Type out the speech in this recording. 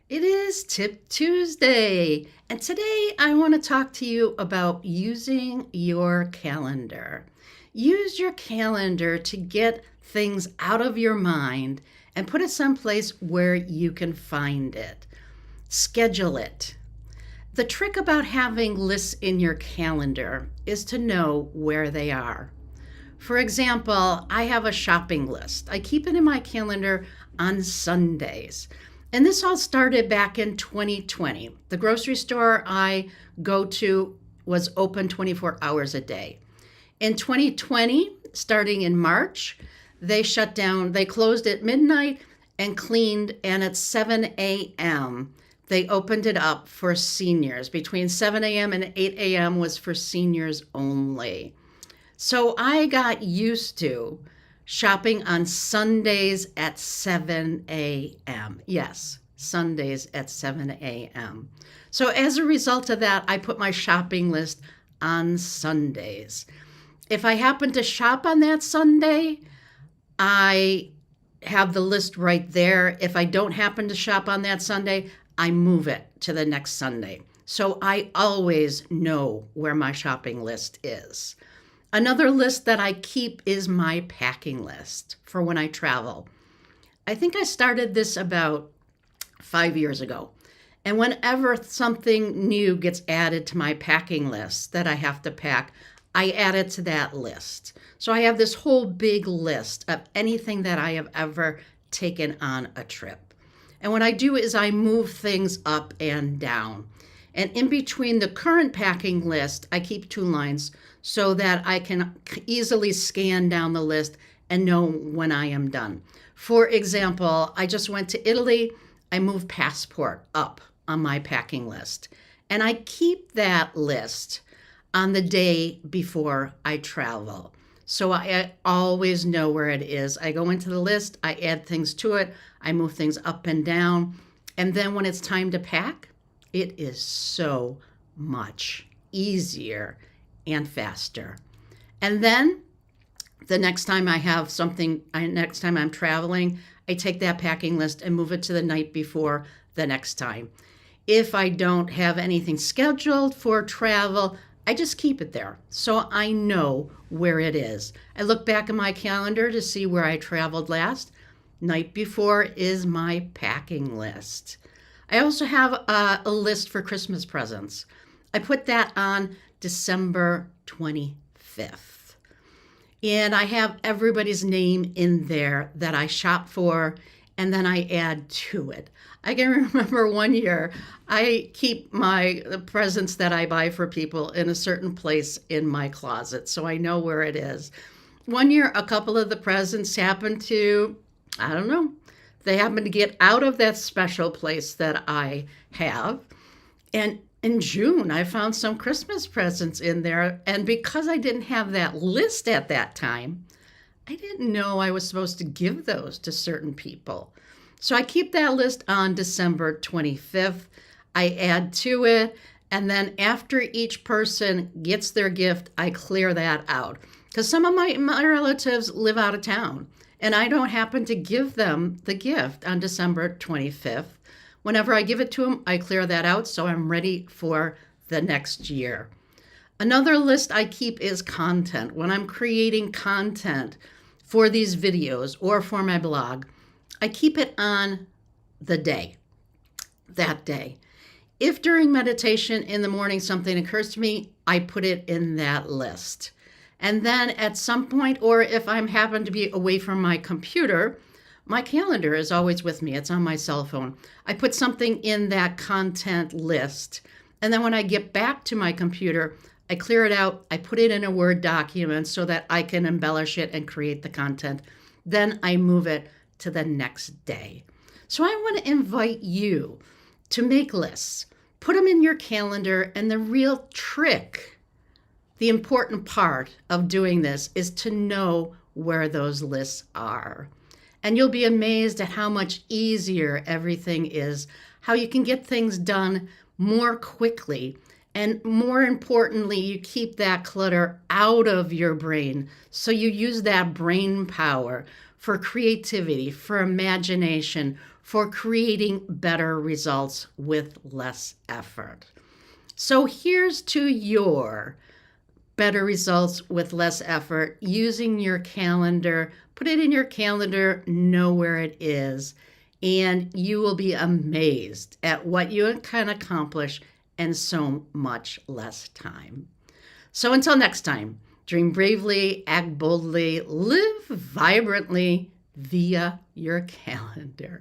It is Tip Tuesday, and today I want to talk to you about using your calendar. Use your calendar to get things out of your mind and put it someplace where you can find it. Schedule it. The trick about having lists in your calendar is to know where they are. For example, I have a shopping list. I keep it in my calendar on Sundays. And this all started back in 2020. The grocery store I go to was open 24 hours a day. In 2020, starting in March, they shut down, they closed at midnight and cleaned, and at 7 a.m., they opened it up for seniors. Between 7 a.m. and 8 a.m. was for seniors only. So I got used to shopping on Sundays at 7 a.m. Yes, Sundays at 7 a.m. So as a result of that, I put my shopping list on Sundays. If I happen to shop on that Sunday, I have the list right there. If I don't happen to shop on that Sunday, I move it to the next Sunday. So I always know where my shopping list is. Another list that I keep is my packing list for when I travel. I think I started this about 5 years ago. And whenever something new gets added to my packing list that I have to pack, I add it to that list. So I have this whole big list of anything that I have ever taken on a trip. And what I do is I move things up and down. And in between the current packing list, I keep two lines so that I can easily scan down the list and know when I am done. For example, I just went to Italy. I moved passport up on my packing list. And I keep that list on the day before I travel. So I always know where it is. I go into the list, I add things to it, I move things up and down. And then when it's time to pack, it is so much easier and faster. And then the next time I have something, next time I'm traveling, I take that packing list and move it to the night before the next time. If I don't have anything scheduled for travel, I just keep it there so I know where it is. I look back at my calendar to see where I traveled last. Night before is my packing list. I also have a list for Christmas presents. I put that on December 25th. And I have everybody's name in there that I shop for, and then I add to it. I can remember one year I keep the presents that I buy for people in a certain place in my closet, so I know where it is. One year, a couple of the presents happened to, I don't know, they happened to get out of that special place that I have. And in June, I found some Christmas presents in there. And because I didn't have that list at that time, I didn't know I was supposed to give those to certain people. So I keep that list on December 25th. I add to it. And then after each person gets their gift, I clear that out. Because some of my relatives live out of town. And I don't happen to give them the gift on December 25th. Whenever I give it to them, I clear that out so I'm ready for the next year. Another list I keep is content. When I'm creating content for these videos or for my blog, I keep it on the day, that day. If during meditation in the morning something occurs to me, I put it in that list. And then at some point, or if I happen to be away from my computer, my calendar is always with me. It's on my cell phone. I put something in that content list. And then when I get back to my computer, I clear it out. I put it in a Word document so that I can embellish it and create the content. Then I move it to the next day. So I want to invite you to make lists. Put them in your calendar. And the real trick, the important part of doing this is to know where those lists are. And you'll be amazed at how much easier everything is, how you can get things done more quickly. And more importantly, you keep that clutter out of your brain. So you use that brain power for creativity, for imagination, for creating better results with less effort. So here's to your better results with less effort using your calendar. Put it in your calendar, know where it is, and you will be amazed at what you can accomplish in so much less time. So until next time, dream bravely, act boldly, live vibrantly via your calendar.